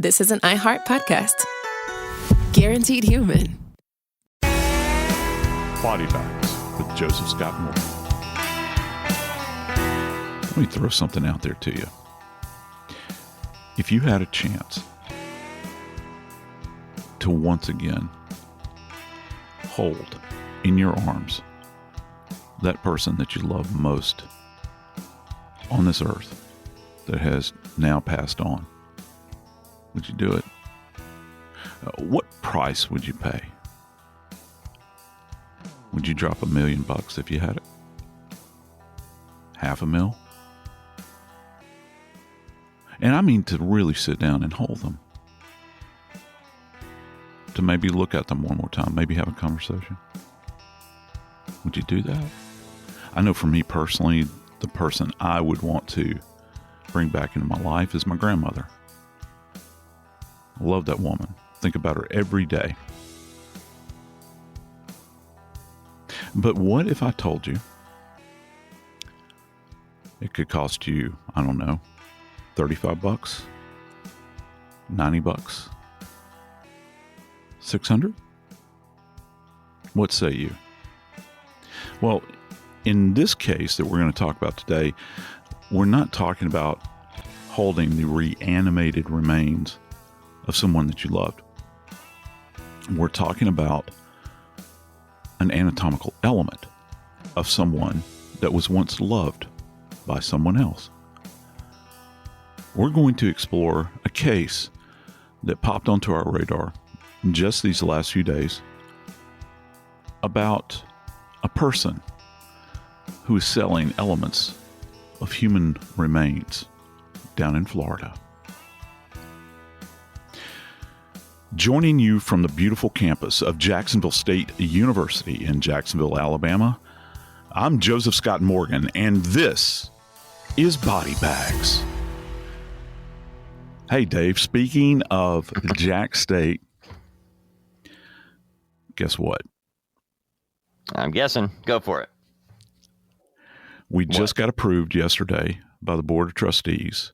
this is an iHeart podcast. Guaranteed human. Body Bags with Joseph Scott Moore. Let me throw something out there to you. If you had a chance to once again hold in your arms that person that you love most on this earth that has now passed on, would you do it? What price would you pay? Would you drop $1 million if you had it? $500,000? And I mean to really sit down and hold them. To maybe look at them one more time, maybe have a conversation. Would you do that? I know for me personally, the person I would want to bring back into my life is my grandmother. I love that woman. Think about her every day. But what if I told you it could cost you, I don't know, $35, $90, $600? What say you? Well, in this case that we're going to talk about today, we're not talking about holding the reanimated remains of someone that you loved. We're talking about an anatomical element of someone that was once loved by someone else. We're going to explore a case that popped onto our radar just these last few days about a person who is selling elements of human remains down in Florida. Joining you from the beautiful campus of Jacksonville State University in Jacksonville, Alabama, I'm Joseph Scott Morgan, and this is Body Bags. Hey, Dave, speaking of Jack State, guess what? I'm guessing. Go for it. We just got approved yesterday by the Board of Trustees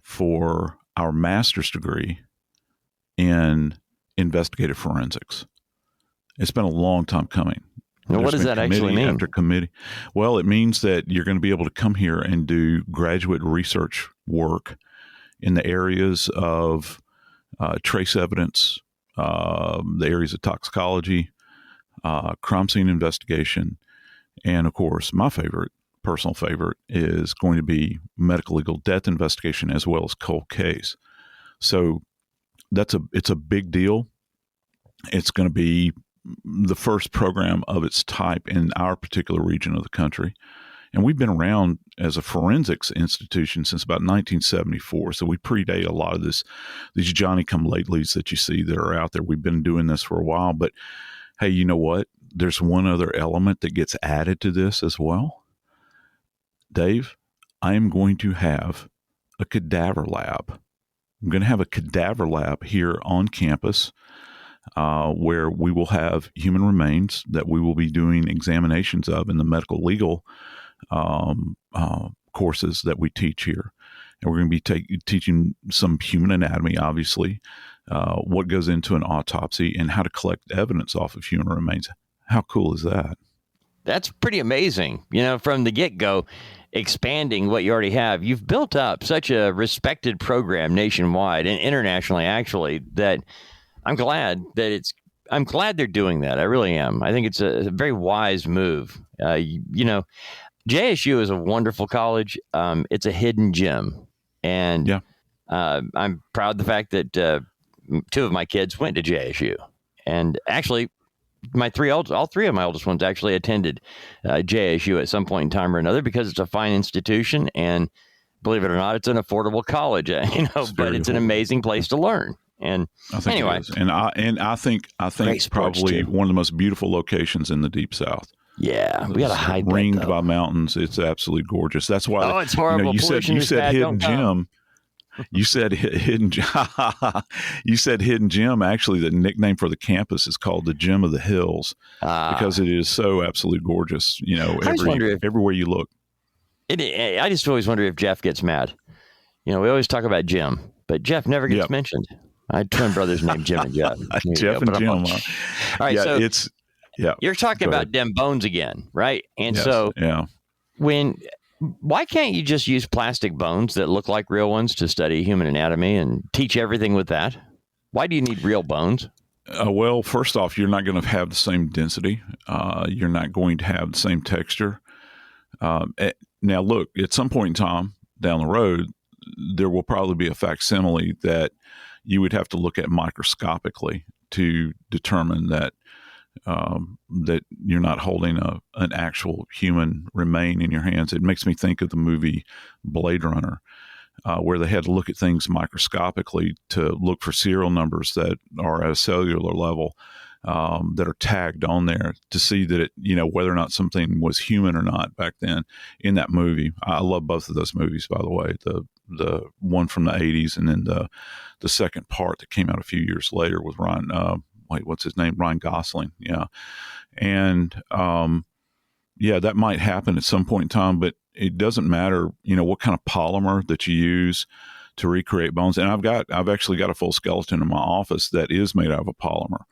for our master's degree in investigative forensics. It's been a long time coming. Now, what does that actually mean? After committee. Well, it means that you're going to be able to come here and do graduate research work in the areas of trace evidence, the areas of toxicology, crime scene investigation, and of course, my personal favorite, is going to be medical legal death investigation as well as cold case. So it's a big deal. It's going to be the first program of its type in our particular region of the country. And we've been around as a forensics institution since about 1974. So we predate a lot of these Johnny-come-latelys that you see that are out there. We've been doing this for a while. But hey, you know what? There's one other element that gets added to this as well. Dave, I am going to have a cadaver lab. I'm going to have a cadaver lab here on campus where we will have human remains that we will be doing examinations of in the medical legal courses that we teach here. And we're going to be teaching some human anatomy, obviously, what goes into an autopsy, and how to collect evidence off of human remains. How cool is that? That's pretty amazing. You know, from the get-go, expanding what you already have. You've built up such a respected program nationwide and internationally, actually, that I'm glad they're doing that. I really am. I think it's a very wise move. You know, JSU is a wonderful college. It's a hidden gem. And yeah. I'm proud of the fact that two of my kids went to JSU. And actually, all three of my oldest ones actually attended JSU at some point in time or another, because it's a fine institution, and believe it or not, it's an affordable college. But it's an amazing place to learn. And I think anyway, it is. And I think it's probably one of the most beautiful locations in the Deep South. Yeah, we got to hide that, ringed by mountains. It's absolutely gorgeous. That's why. Oh, it's horrible. You said hidden gem. You said hidden. You said hidden gem. Actually, the nickname for the campus is called the Gem of the Hills because it is so absolutely gorgeous. You know, everywhere you look. I just always wonder if Jeff gets mad. You know, we always talk about Jim, but Jeff never gets Yep. mentioned. I had twin brothers named Jim and Jeff. Jeff and Jim. All right, Yeah, so yeah. you're talking Go about ahead. them bones again, right? And Yes, so yeah. why can't you just use plastic bones that look like real ones to study human anatomy and teach everything with that? Why do you need real bones? Well, first off, you're not going to have the same density. You're not going to have the same texture. Now, look, at some point in time down the road, there will probably be a facsimile that you would have to look at microscopically to determine that that you're not holding an actual human remain in your hands. It makes me think of the movie Blade Runner, where they had to look at things microscopically to look for serial numbers that are at a cellular level that are tagged on there to see that it, whether or not something was human or not back then in that movie. I love both of those movies, by the way, the one from the 80s and then the second part that came out a few years later with Ryan, what's his name? Ryan Gosling. Yeah. And, that might happen at some point in time, but it doesn't matter, what kind of polymer that you use to recreate bones. And I've actually got a full skeleton in my office that is made out of a polymer,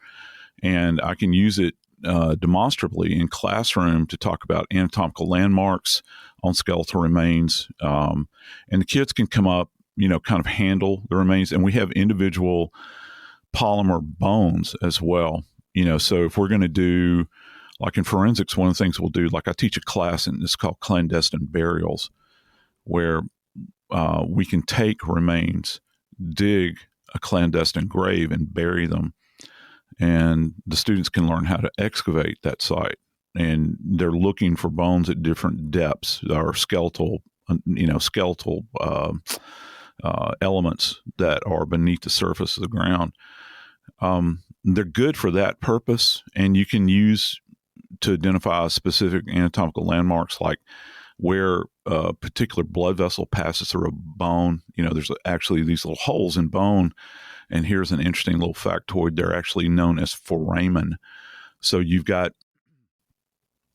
and I can use it demonstrably in classroom to talk about anatomical landmarks on skeletal remains. And the kids can come up, kind of handle the remains, and we have individual polymer bones as well. So if we're going to do, like in forensics, one of the things we'll do, like I teach a class, and it's called clandestine burials, where we can take remains, dig a clandestine grave, and bury them. And the students can learn how to excavate that site. And they're looking for bones at different depths or skeletal elements that are beneath the surface of the ground. They're good for that purpose, and you can use to identify specific anatomical landmarks, like where a particular blood vessel passes through a bone. There's actually these little holes in bone, and here's an interesting little factoid. They're actually known as foramen. So you've got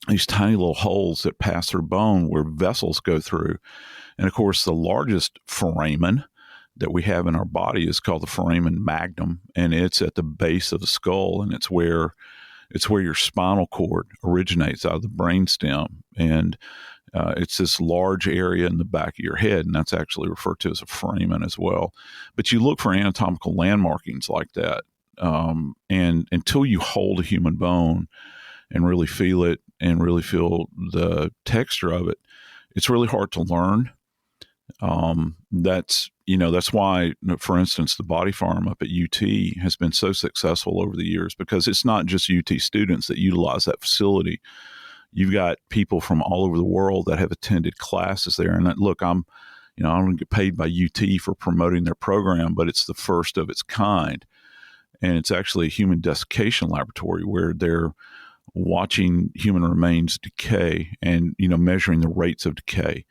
these tiny little holes that pass through bone where vessels go through. And of course, the largest foramen that we have in our body is called the foramen magnum, and it's at the base of the skull, and it's where your spinal cord originates, out of the brainstem. And it's this large area in the back of your head, and that's actually referred to as a foramen as well. But you look for anatomical landmarkings like that, and until you hold a human bone and really feel it and really feel the texture of it, it's really hard to learn. That's why, for instance, the Body Farm up at UT has been so successful over the years, because it's not just UT students that utilize that facility. You've got people from all over the world that have attended classes there. And look, I don't get paid by UT for promoting their program, but it's the first of its kind. And it's actually a human desiccation laboratory where they're watching human remains decay and, measuring the rates of decay.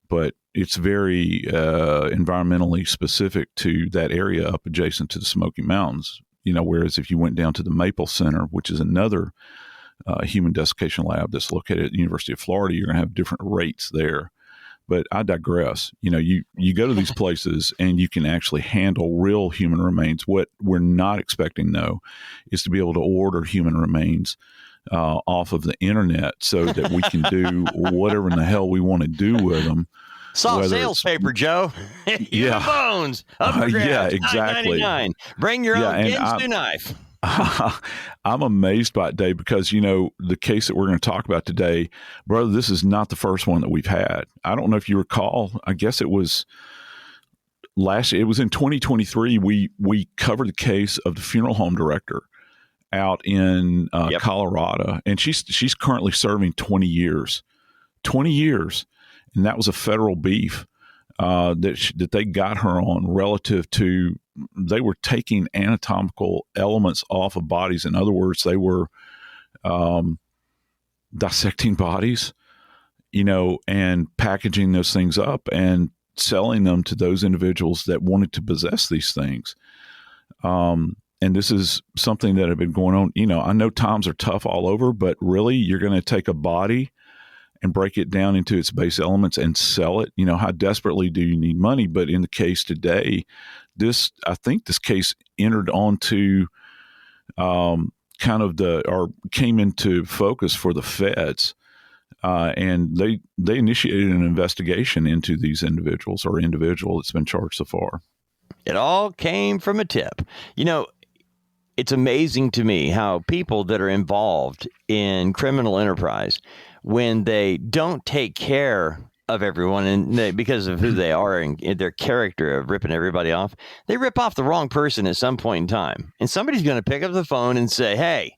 But it's very environmentally specific to that area up adjacent to the Smoky Mountains. Whereas if you went down to the Maple Center, which is another human desiccation lab that's located at the University of Florida, you're going to have different rates there. But I digress. You go to these places and you can actually handle real human remains. What we're not expecting, though, is to be able to order human remains off of the internet so that we can do whatever in the hell we want to do with them. Saw sales paper, Joe. Human bones. Up for grabs, yeah, exactly. $9.99. Bring your own Ginsu knife. I'm amazed by it, Dave, because, the case that we're going to talk about today, brother, this is not the first one that we've had. I don't know if you recall. I guess it was it was in 2023. We covered the case of the funeral home director out in Colorado, and she's currently serving 20 years. And that was a federal beef that they got her on relative to, they were taking anatomical elements off of bodies. In other words, they were dissecting bodies, and packaging those things up and selling them to those individuals that wanted to possess these things. And this is something that had been going on. I know times are tough all over, but really, you're going to take a body and break it down into its base elements and sell it. How desperately do you need money? But in the case today, I think this case entered onto kind of or came into focus for the feds. And they initiated an investigation into these individuals or individual that's been charged so far. It all came from a tip. It's amazing to me how people that are involved in criminal enterprise, when they don't take care of everyone and because of who they are and their character of ripping everybody off, they rip off the wrong person at some point in time. And somebody's going to pick up the phone and say, hey,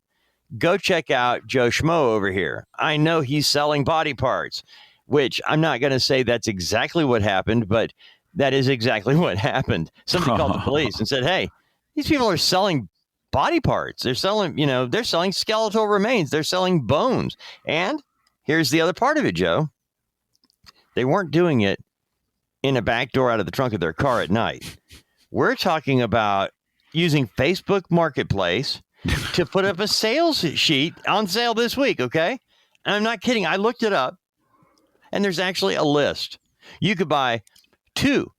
go check out Joe Schmo over here. I know he's selling body parts, which I'm not going to say that's exactly what happened, but that is exactly what happened. Somebody called the police and said, hey, these people are selling body parts. They're selling, they're selling skeletal remains. They're selling bones. And here's the other part of it, Joe. They weren't doing it in a back door out of the trunk of their car at night. We're talking about using Facebook Marketplace to put up a sales sheet on sale this week, okay? And I'm not kidding. I looked it up, and there's actually a list. You could buy two,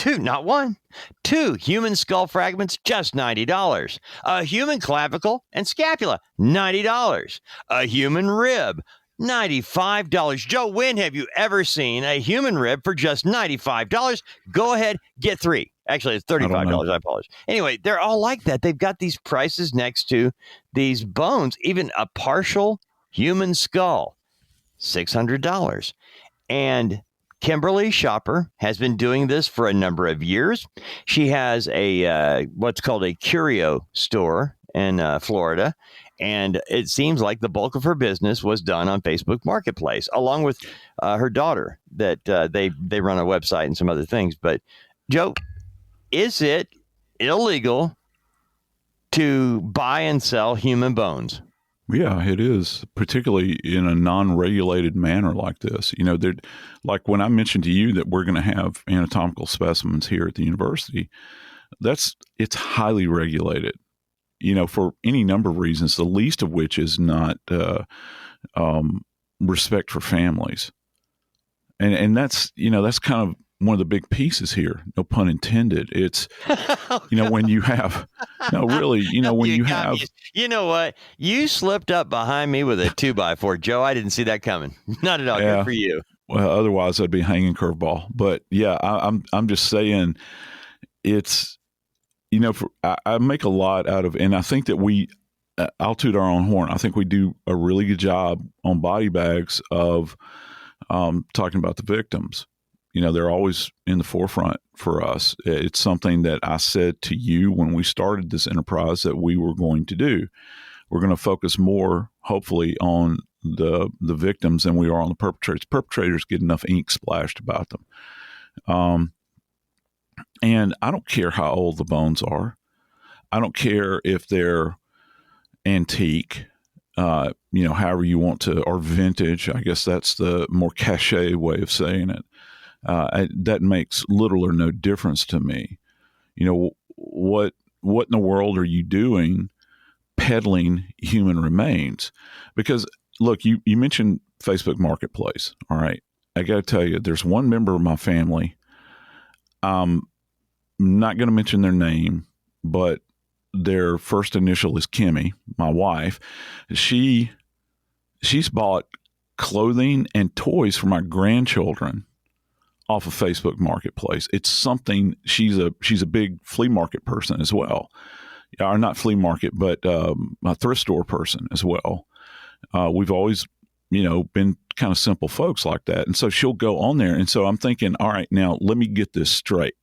not one, two human skull fragments, just $90. A human clavicle and scapula, $90. A human rib, $95. Joe, when have you ever seen a human rib for just $95? Go ahead, get three. Actually, it's $35. I apologize. Anyway, they're all like that. They've got these prices next to these bones, even a partial human skull, $600. And Kimberly Shopper has been doing this for a number of years. She has a what's called a curio store in Florida. And it seems like the bulk of her business was done on Facebook Marketplace, along with her daughter that they run a website and some other things. But, Joe, is it illegal to buy and sell human bones? Yeah, it is, particularly in a non-regulated manner like this. Like when I mentioned to you that we're going to have anatomical specimens here at the university, it's highly regulated. For any number of reasons, the least of which is not respect for families. And that's kind of one of the big pieces here. No pun intended. It's, when you have, no, really, when you have. You know what? You slipped up behind me with a 2x4, Joe. I didn't see that coming. Not at all. Yeah. Good for you. Well, otherwise I'd be hanging curveball. But yeah, I'm just saying it's, I make a lot out of, and I think that I'll toot our own horn. I think we do a really good job on body bags of talking about the victims. They're always in the forefront for us. It's something that I said to you when we started this enterprise that we were going to do. We're going to focus more, hopefully, on the victims than we are on the perpetrators. Perpetrators get enough ink splashed about them. And I don't care how old the bones are. I don't care if they're antique, however you want to, or vintage. I guess that's the more cachet way of saying it. That makes little or no difference to me. What in the world are you doing peddling human remains? Because look, you mentioned Facebook Marketplace. All right. I got to tell you, there's one member of my family. I'm not going to mention their name, but their first initial is Kimmy, my wife. She's bought clothing and toys for my grandchildren off of Facebook Marketplace. It's something. She's a big flea market person as well, or not flea market, but a thrift store person as well. We've always, been kind of simple folks like that, and so she'll go on there. And so I'm thinking, all right, now let me get this straight.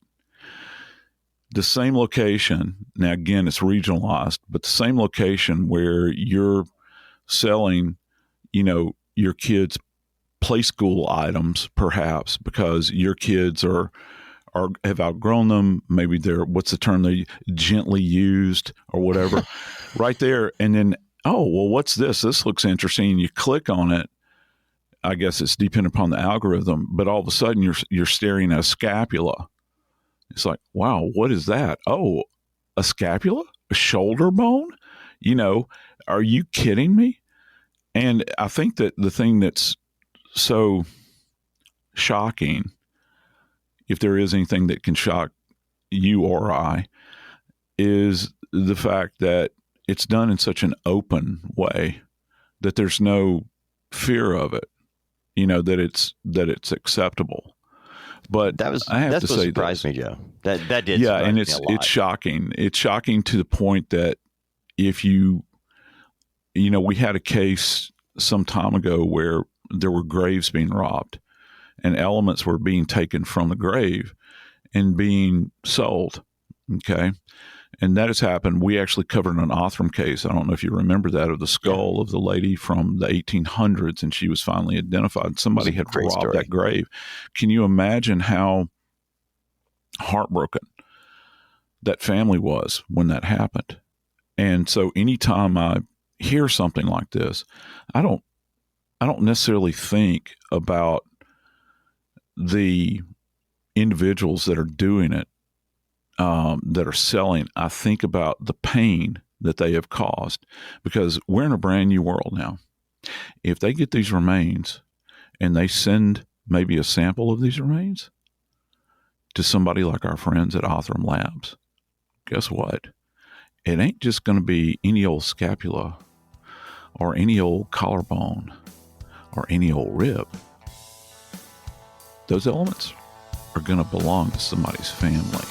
The same location. Now again, it's regionalized, but the same location where you're selling, your kids' play school items, perhaps because your kids have outgrown them. Maybe they're, what's the term, they gently used or whatever, right there. And then, oh, well, what's this? This looks interesting. You click on it. I guess it's dependent upon the algorithm, but all of a sudden you're staring at a scapula. It's like, wow, what is that? Oh, a scapula, a shoulder bone? Are you kidding me? And I think that the thing that's so shocking, if there is anything that can shock you or I, is the fact that it's done in such an open way that there's no fear of it, that it's acceptable. But I have to say, surprised me, Joe. That did, yeah, and me a lot. it's shocking. It's shocking to the point that if we had a case some time ago where there were graves being robbed, and elements were being taken from the grave and being sold. Okay. And that has happened. We actually covered an Othram case. I don't know if you remember that, of the skull of the lady from the 1800s, and she was finally identified. Somebody had robbed that grave. Can you imagine how heartbroken that family was when that happened? And so anytime I hear something like this, I don't necessarily think about the individuals that are doing it, that are selling. I think about the pain that they have caused, because we're in a brand new world now. If they get these remains and they send maybe a sample of these remains to somebody like our friends at Othram Labs, guess what? It ain't just going to be any old scapula or any old collarbone or any old rib. Those elements are going to belong to somebody's family.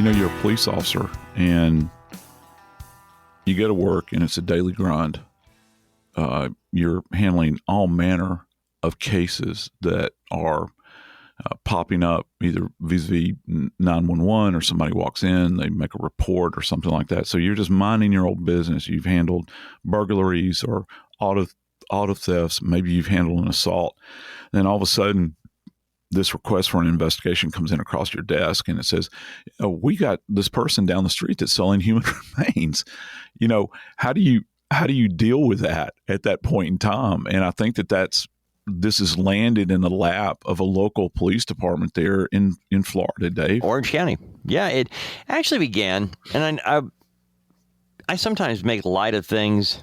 You're a police officer and you go to work and it's a daily grind. You're handling all manner of cases that are popping up, either vis-a-vis 911 or somebody walks in, they make a report or something like that. So you're just minding your old business. You've handled burglaries or auto thefts. Maybe you've handled an assault. Then all of a sudden, this request for an investigation comes in across your desk and it says, oh, we got this person down the street that's selling human remains. How do you deal with that at that point in time? And I think this has landed in the lap of a local police department there in Florida, Dave. Orange County. Yeah, it actually began, and I sometimes make light of things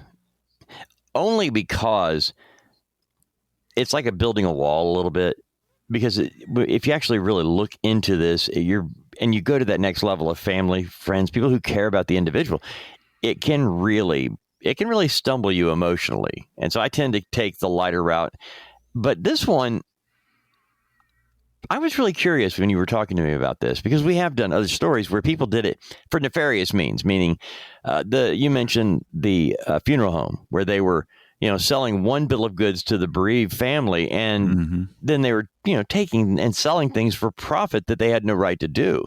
only because it's like a building a wall a little bit. Because if you actually really look into this, you go to that next level of family, friends, people who care about the individual, it can really stumble you emotionally. And so I tend to take the lighter route. But this one, I was really curious when you were talking to me about this, because we have done other stories where people did it for nefarious means, meaning you mentioned the funeral home where they were selling one bill of goods to the bereaved family, and then they were, taking and selling things for profit that they had no right to do.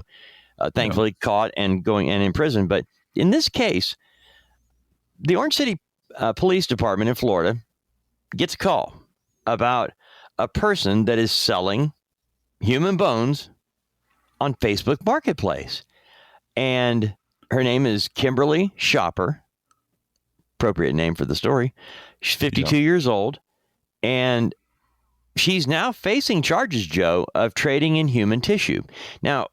Thankfully caught and in prison. But in this case, the Orange City Police Department in Florida gets a call about a person that is selling human bones on Facebook Marketplace. And her name is Kimberly Shopper, appropriate name for the story. She's 52 years old, and she's now facing charges, Joe, of trading in human tissue. Now,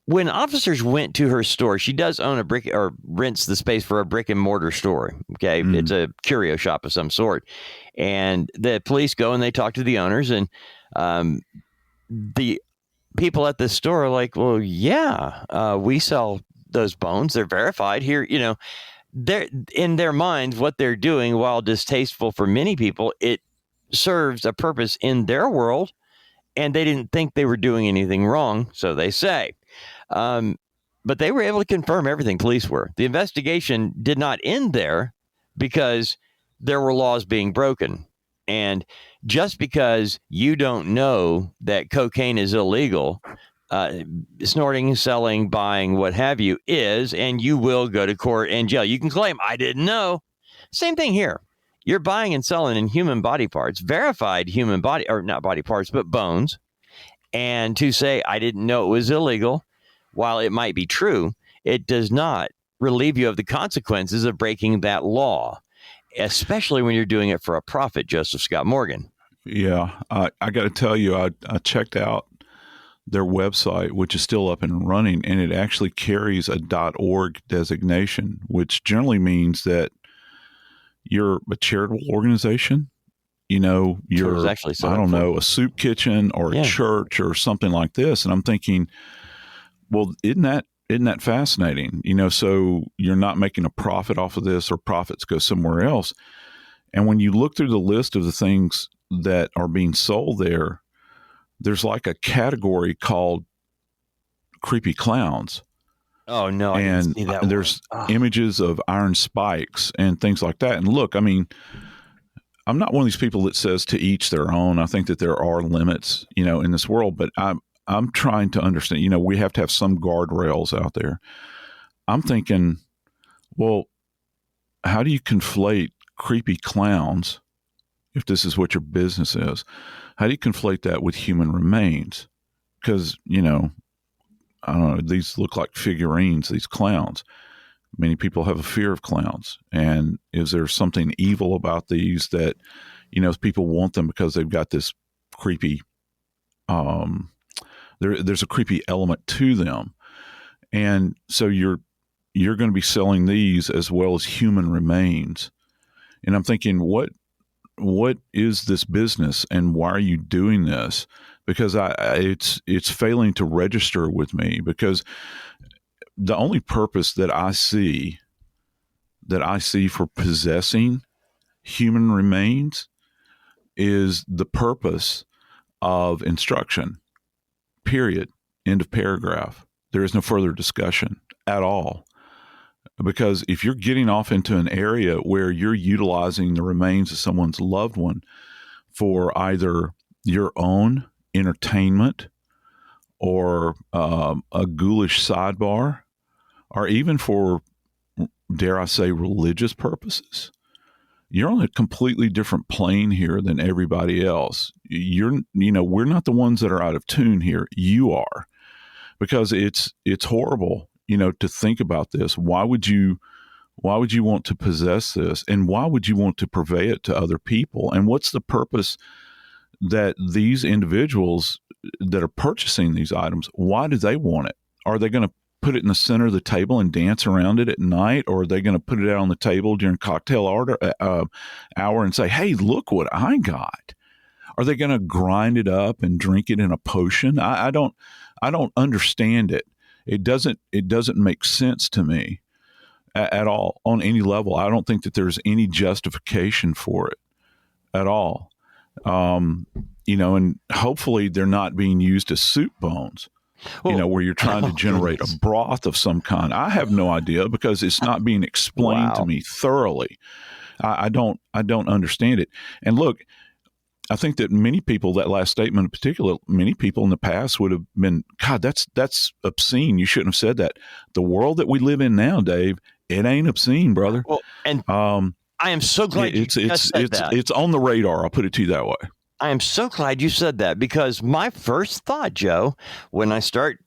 when officers went to her store, she does own rents the space for a brick and mortar store. Okay. It's a curio shop of some sort. And the police go and they talk to the owners, and the people at the store are like, well, yeah, we sell those bones. They're verified here. They're in their minds, what they're doing, while distasteful for many people, it serves a purpose in their world, and they didn't think they were doing anything wrong, so they say. But they were able to confirm everything. Police were. The investigation did not end there because there were laws being broken. And just because you don't know that cocaine is illegal, snorting, selling, buying, what have you is, and you will go to court and jail. You can claim, I didn't know. Same thing here. You're buying and selling in human body parts, verified human body, or not body parts, but bones. And to say, I didn't know it was illegal, while it might be true, it does not relieve you of the consequences of breaking that law, especially when you're doing it for a profit, Joseph Scott Morgan. Yeah, I got to tell you, I checked out their website, which is still up and running, and it actually carries a .org designation, which generally means that you're a charitable organization. You know, That's what it was you're, actually set I up don't for. know, a soup kitchen or a Yeah. church or something like this. And I'm thinking, well, isn't that fascinating? You know, so you're not making a profit off of this, or profits go somewhere else. And when you look through the list of the things that are being sold there, there's like a category called creepy clowns. Oh no, I didn't And see that one. there's images of iron spikes and things like that. And look, I mean, I'm not one of these people that says to each their own. I think that there are limits, you know, in this world, but I'm trying to understand, you know, we have to have some guardrails out there. I'm thinking, well, how do you conflate creepy clowns, if this is what your business is? How do you conflate that with human remains? Because, you know, I don't know, these look like figurines, these clowns. Many people have a fear of clowns. And is there something evil about these that, you know, people want them because they've got this creepy, there's a creepy element to them. And so you're going to be selling these as well as human remains. And I'm thinking, what is this business, and why are you doing this? Because it's failing to register with me, because the only purpose that I see for possessing human remains is the purpose of instruction. Period. End of paragraph. There is no further discussion at all. Because if you're getting off into an area where you're utilizing the remains of someone's loved one for either your own entertainment or a ghoulish sidebar, or even for, dare I say, religious purposes, you're on a completely different plane here than everybody else. You know, we're not the ones that are out of tune here. You are, because it's horrible, you know, to think about this. Why would you want to possess this, and why would you want to purvey it to other people? And what's the purpose that these individuals that are purchasing these items, why do they want it? Are they going to put it in the center of the table and dance around it at night, or are they going to put it out on the table during cocktail hour and say, hey, look what I got? Are they going to grind it up and drink it in a potion? I don't understand it. It doesn't make sense to me at all on any level. I don't think that there's any justification for it at all. You know, and hopefully they're not being used as soup bones, you know, where you're trying to generate a broth of some kind. I have no idea, because it's not being explained to me thoroughly. I don't understand it. And look, I think that many people, that last statement in particular, many people in the past would have been, God, that's obscene. You shouldn't have said that. The world that we live in now, Dave, it ain't obscene, brother. Well, and I am so glad you just said that. It's on the radar. I'll put it to you that way. I am so glad you said that, because my first thought, Joe, when I start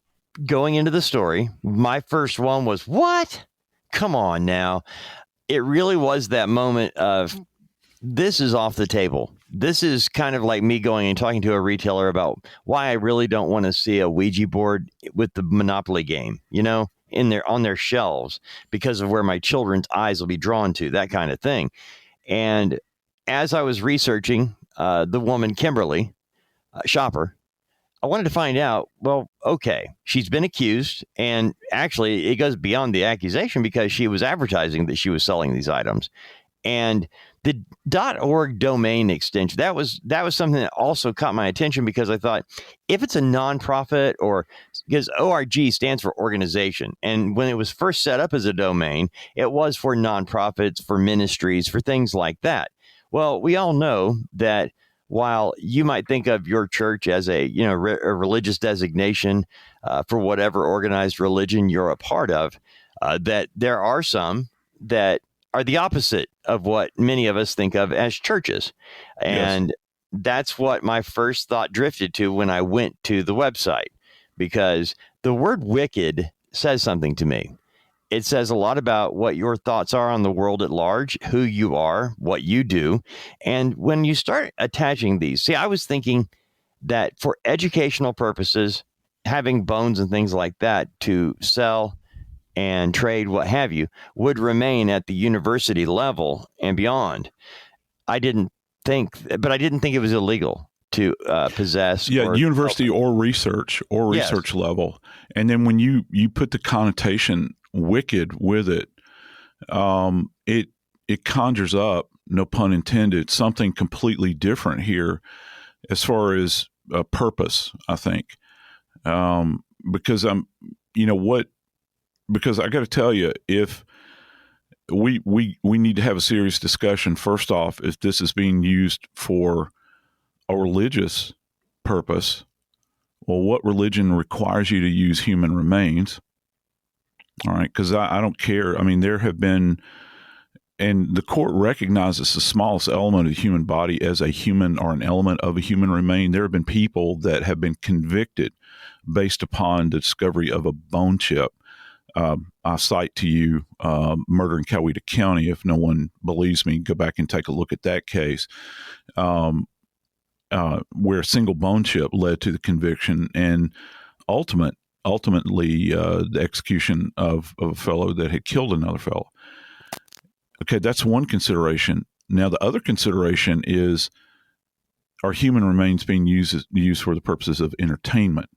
going into the story, my first one was, what? Come on now. It really was that moment of, this is off the table. This is kind of like me going and talking to a retailer about why I really don't want to see a Ouija board with the Monopoly game, you know, on their shelves, because of where my children's eyes will be drawn to, that kind of thing. And as I was researching the woman, Kimberly Shopper, I wanted to find out, well, okay, she's been accused, and actually it goes beyond the accusation, because she was advertising that she was selling these items. And the .org domain extension, that was something that also caught my attention, because I thought, if it's a nonprofit, or because ORG stands for organization, and when it was first set up as a domain, it was for nonprofits, for ministries, for things like that. Well, we all know that while you might think of your church as a religious designation for whatever organized religion you're a part of, that there are some that are the opposite of what many of us think of as churches. And that's what my first thought drifted to when I went to the website, because the word wicked says something to me. it says a lot about what your thoughts are on the world at large, who you are, what you do. And when you start attaching these, see, I was thinking that for educational purposes, having bones and things like that to sell and trade, what have you, would remain at the university level and beyond. I didn't think it was illegal to possess. Yeah, university or research level. And then when you put the connotation wicked with it, it conjures up, no pun intended, something completely different here as far as purpose, I think. Because because I got to tell you, if we need to have a serious discussion, first off, if this is being used for a religious purpose, well, what religion requires you to use human remains? All right, because I don't care. I mean, there have been, and the court recognizes the smallest element of the human body as a human or an element of a human remain. There have been people that have been convicted based upon the discovery of a bone chip. I cite to you murder in Coweta County. If no one believes me, go back and take a look at that case. Where a single bone chip led to the conviction and ultimately the execution of a fellow that had killed another fellow. Okay, that's one consideration. Now, the other consideration is, are human remains being used for the purposes of entertainment?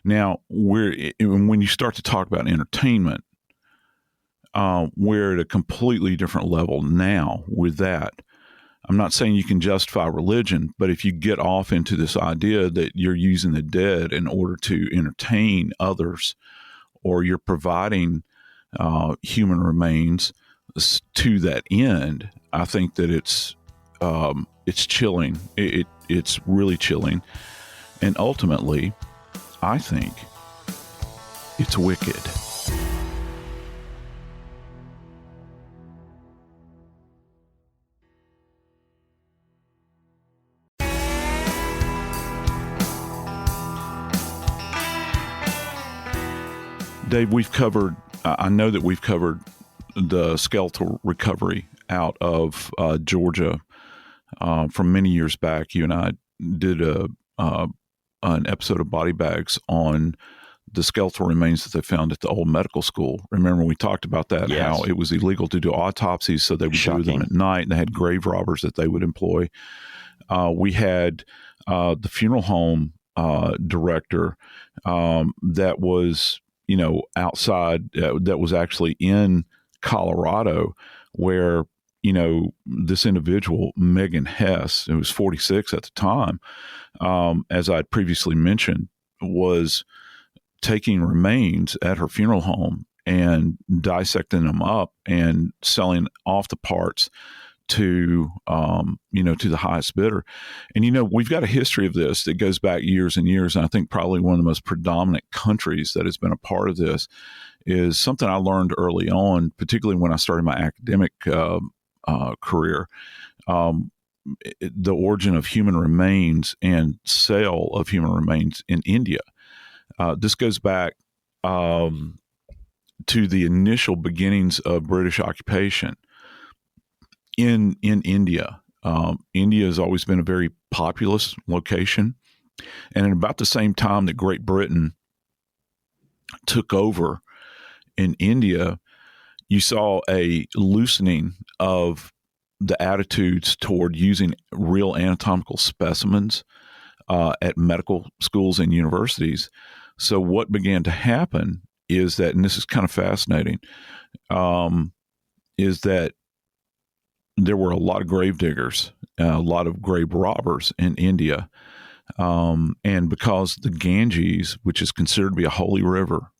Now, when you start to talk about entertainment, we're at a completely different level now with that. I'm not saying you can justify religion, but if you get off into this idea that you're using the dead in order to entertain others, or you're providing human remains to that end, I think that it's chilling. It's really chilling, and ultimately, I think it's wicked. Dave, I know that we've covered the skeletal recovery out of Georgia from many years back. You and I did an episode of Body Bags on the skeletal remains that they found at the old medical school. Remember, we talked about that, yes. How it was illegal to do autopsies, so they would do them at night, and they had grave robbers that they would employ. We had the funeral home director that was, outside, that was actually in Colorado, where, this individual, Megan Hess, who was 46 at the time, as I'd previously mentioned, was taking remains at her funeral home and dissecting them up and selling off the parts to the highest bidder. And, we've got a history of this that goes back years and years. And I think probably one of the most predominant countries that has been a part of this is something I learned early on, particularly when I started my academic career. The origin of human remains and sale of human remains in India. This goes back to the initial beginnings of British occupation in India. India has always been a very populous location. And at about the same time that Great Britain took over in India, you saw a loosening of the attitudes toward using real anatomical specimens at medical schools and universities. So what began to happen is that, and this is kind of fascinating, is that there were a lot of grave diggers, a lot of grave robbers in India. And because the Ganges, which is considered to be a holy river,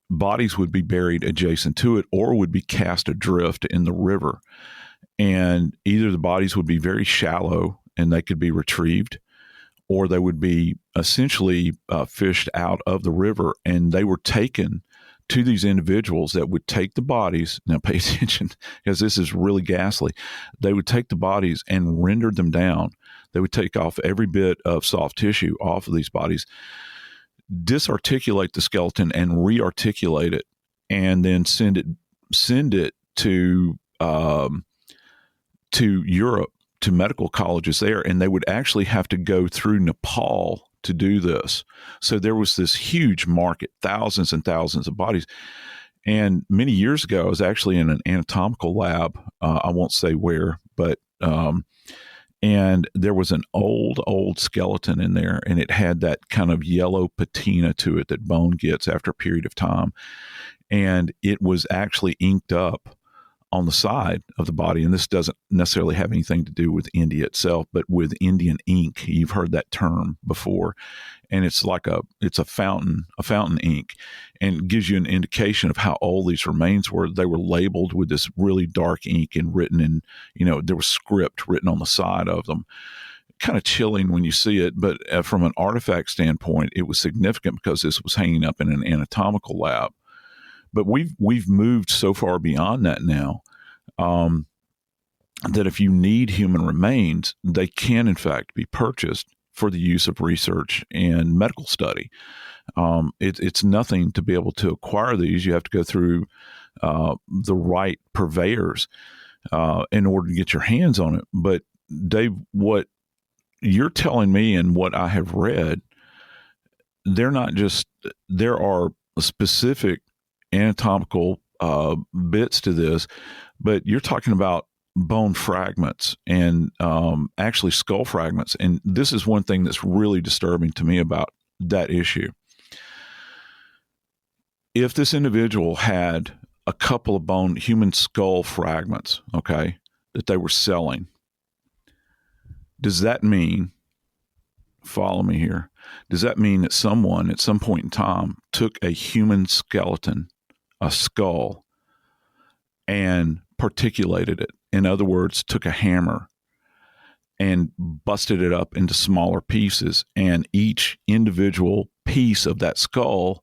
bodies would be buried adjacent to it or would be cast adrift in the river. And either the bodies would be very shallow and they could be retrieved, or they would be essentially fished out of the river, and they were taken to these individuals that would take the bodies. Now pay attention, because this is really ghastly. They would take the bodies and render them down. They would take off every bit of soft tissue off of these bodies, disarticulate the skeleton and rearticulate it, and then send it to Europe, to medical colleges there, and they would actually have to go through Nepal to do this. So there was this huge market, thousands and thousands of bodies. And many years ago, I was actually in an anatomical lab. I won't say where, but and there was an old skeleton in there, and it had that kind of yellow patina to it that bone gets after a period of time. And it was actually inked up on the side of the body. And this doesn't necessarily have anything to do with India itself, but with Indian ink. You've heard that term before. And it's like it's a fountain ink, and gives you an indication of how old these remains were. They were labeled with this really dark ink and written in, there was script written on the side of them. Kind of chilling when you see it, but from an artifact standpoint, it was significant because this was hanging up in an anatomical lab. But we've moved so far beyond that now, that if you need human remains, they can in fact be purchased for the use of research and medical study. It's nothing to be able to acquire these. You have to go through the right purveyors in order to get your hands on it. But Dave, what you're telling me and what I have read, there are specific anatomical bits to this, but you're talking about bone fragments and actually skull fragments. And this is one thing that's really disturbing to me about that issue. If this individual had a couple of human skull fragments, okay, that they were selling, does that mean, follow me here, does that mean that someone at some point in time took a human skeleton, a skull, and particulated it? In other words, took a hammer and busted it up into smaller pieces, and each individual piece of that skull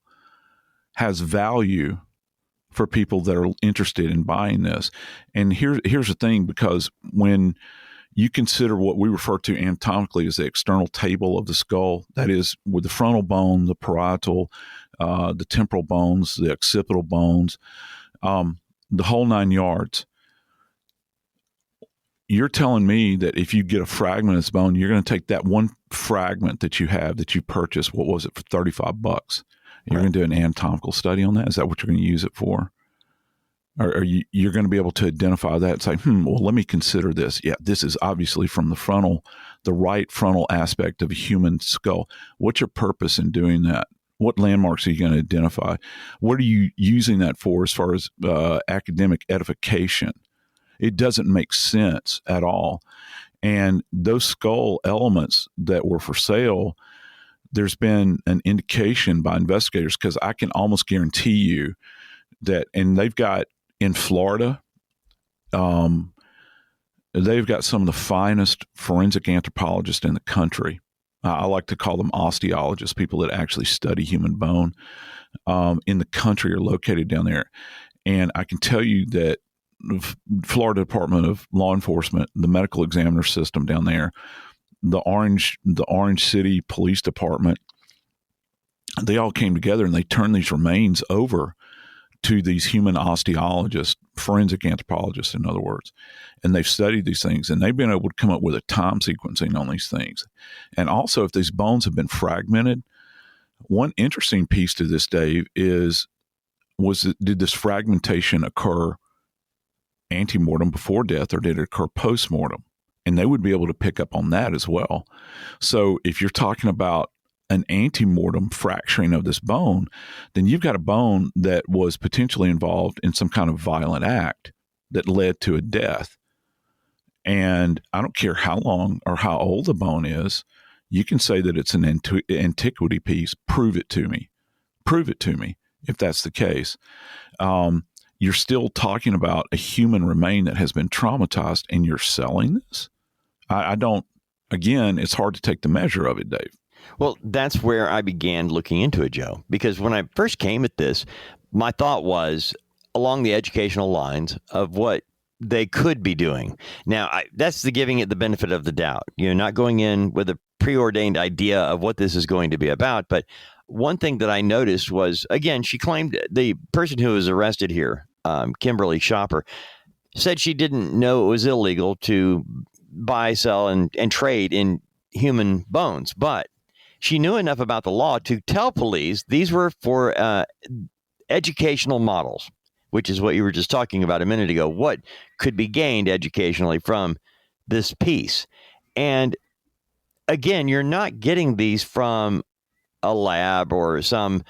has value for people that are interested in buying this. And here's the thing, because when you consider what we refer to anatomically as the external table of the skull, that is with the frontal bone, the parietal, the temporal bones, the occipital bones, the whole 9 yards. You're telling me that if you get a fragment of this bone, you're going to take that one fragment that you have, that you purchased, what was it, for $35? You're going to do an anatomical study on that? Is that what you're going to use it for? Or you're going to be able to identify that and say, well, let me consider this. Yeah, this is obviously from the right frontal aspect of a human skull. What's your purpose in doing that? What landmarks are you going to identify? What are you using that for as far as academic edification? It doesn't make sense at all. And those skull elements that were for sale, there's been an indication by investigators, because I can almost guarantee you that, and they've got in Florida, they've got some of the finest forensic anthropologists in the country. I like to call them osteologists, people that actually study human bone in the country are located down there. And I can tell you that Florida Department of Law Enforcement, the medical examiner system down there, the Orange City Police Department, they all came together and they turned these remains over to these human osteologists, forensic anthropologists, in other words. And they've studied these things, and they've been able to come up with a time sequencing on these things. And also, if these bones have been fragmented, one interesting piece to this, Dave, did this fragmentation occur antemortem, before death, or did it occur postmortem? And they would be able to pick up on that as well. So if you're talking about an antemortem fracturing of this bone, then you've got a bone that was potentially involved in some kind of violent act that led to a death. And I don't care how long or how old the bone is, you can say that it's an antiquity piece. Prove it to me. Prove it to me if that's the case. You're still talking about a human remain that has been traumatized, and you're selling this? I don't, again, it's hard to take the measure of it, Dave. Well, that's where I began looking into it, Joe, because when I first came at this, my thought was along the educational lines of what they could be doing. Now, that's the giving it the benefit of the doubt, not going in with a preordained idea of what this is going to be about. But one thing that I noticed was, again, she claimed the person who was arrested here, Kimberly Shopper, said she didn't know it was illegal to buy, sell, and trade in human bones, but she knew enough about the law to tell police these were for educational models, which is what you were just talking about a minute ago. What could be gained educationally from this piece? And again, you're not getting these from a lab or some,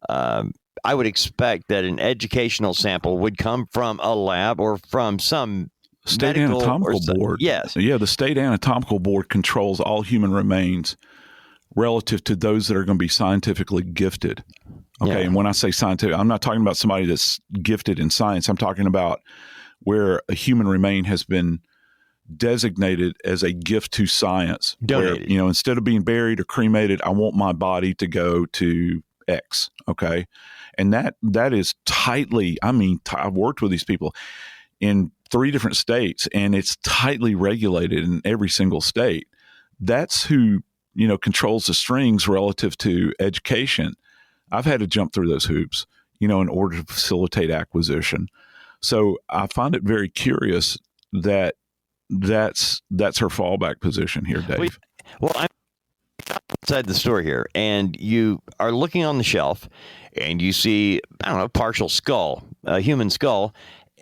I would expect that an educational sample would come from a lab or from some state anatomical board. Yes. Yeah, the state anatomical board controls all human remains relative to those that are going to be scientifically gifted. Okay. Yeah. And when I say scientific, I'm not talking about somebody that's gifted in science. I'm talking about where a human remain has been designated as a gift to science. Donated. Where, instead of being buried or cremated, I want my body to go to X. Okay. And that is tightly, I've worked with these people in 3 different states, and it's tightly regulated in every single state. That's who, controls the strings relative to education. I've had to jump through those hoops, in order to facilitate acquisition. So I find it very curious that that's her fallback position here, Dave. Well, I'm outside the store here, and you are looking on the shelf, and you see, partial skull, a human skull,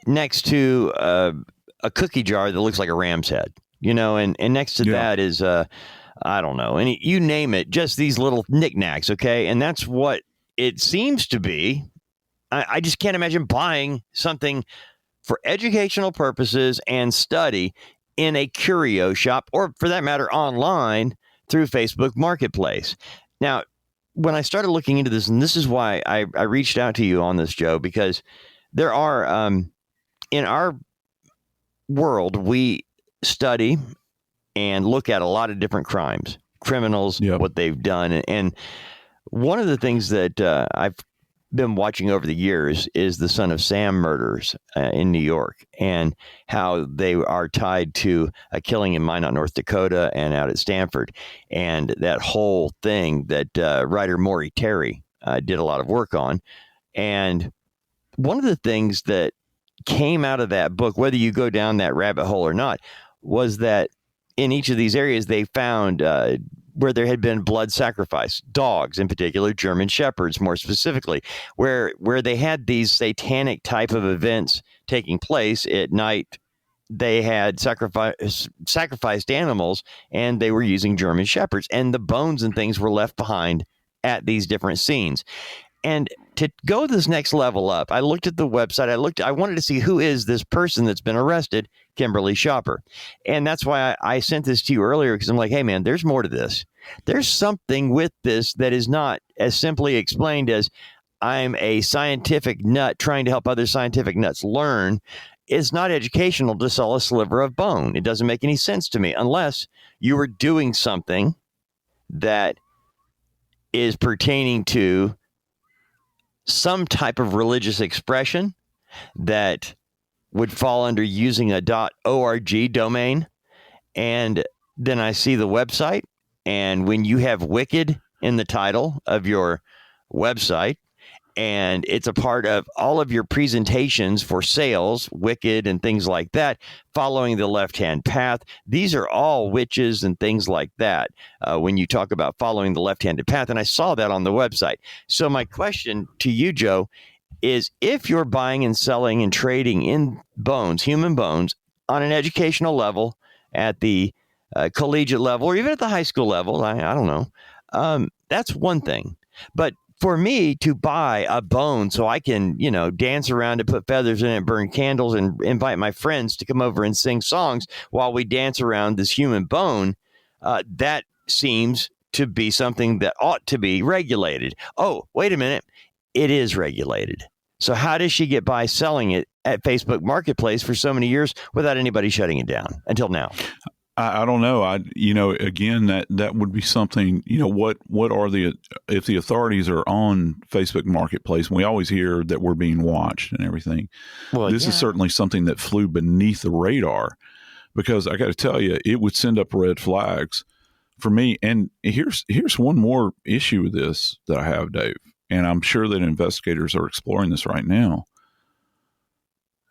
next to a cookie jar that looks like a ram's head, and next to that is, I don't know, you name it, just these little knickknacks, okay? And that's what it seems to be. I just can't imagine buying something for educational purposes and study in a curio shop, or for that matter, online through Facebook Marketplace. Now, when I started looking into this, and this is why I reached out to you on this, Joe, because there are, in our world, we study and look at a lot of different criminals, what they've done. And one of the things that I've been watching over the years is the Son of Sam murders in New York, and how they are tied to a killing in Minot, North Dakota, and out at Stanford. And that whole thing that writer Maury Terry did a lot of work on. And one of the things that came out of that book, whether you go down that rabbit hole or not, was that in each of these areas, they found where there had been blood sacrifice, dogs in particular, German Shepherds more specifically, where they had these satanic type of events taking place at night. They had sacrificed animals, and they were using German Shepherds, and the bones and things were left behind at these different scenes. And to go this next level up, I looked at the website. I wanted to see who is this person that's been arrested, Kimberly Shopper. And that's why I sent this to you earlier, because I'm like, hey, man, there's more to this. There's something with this that is not as simply explained as I'm a scientific nut trying to help other scientific nuts learn. It's not educational to sell a sliver of bone. It doesn't make any sense to me unless you were doing something that is pertaining to some type of religious expression that would fall under using a .org domain. And then I see the website, and when you have wicked in the title of your website, and it's a part of all of your presentations for sales, wicked and things like that, following the left-hand path. These are all witches and things like that when you talk about following the left-handed path. And I saw that on the website. So my question to you, Joe, is if you're buying and selling and trading in bones, human bones, on an educational level, at the collegiate level, or even at the high school level, I don't know, that's one thing. But for me to buy a bone so I can, dance around and put feathers in it, burn candles, and invite my friends to come over and sing songs while we dance around this human bone, that seems to be something that ought to be regulated. Oh, wait a minute. It is regulated. So how does she get by selling it at Facebook Marketplace for so many years without anybody shutting it down until now? I don't know. Again, that would be something, what are if the authorities are on Facebook Marketplace, and we always hear that we're being watched and everything. Well, this is certainly something that flew beneath the radar, because I got to tell you, it would send up red flags for me, and here's one more issue with this that I have, Dave, and I'm sure that investigators are exploring this right now.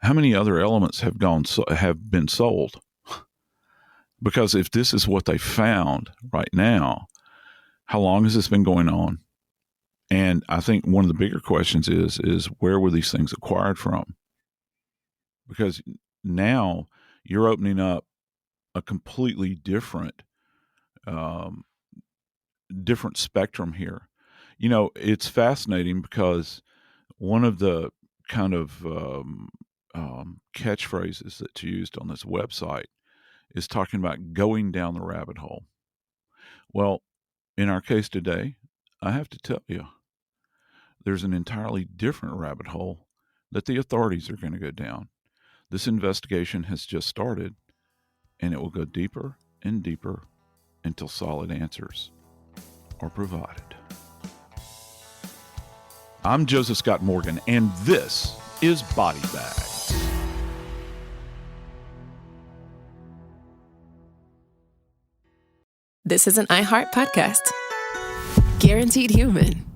How many other elements have been sold? Because if this is what they found right now, how long has this been going on? And I think one of the bigger questions is where were these things acquired from? Because now you're opening up a completely different spectrum here. It's fascinating because one of the kind of catchphrases that's used on this website is talking about going down the rabbit hole. Well, in our case today, I have to tell you, there's an entirely different rabbit hole that the authorities are going to go down. This investigation has just started, and it will go deeper and deeper until solid answers are provided. I'm Joseph Scott Morgan, and this is Body Bags. This is an iHeart podcast. Guaranteed human.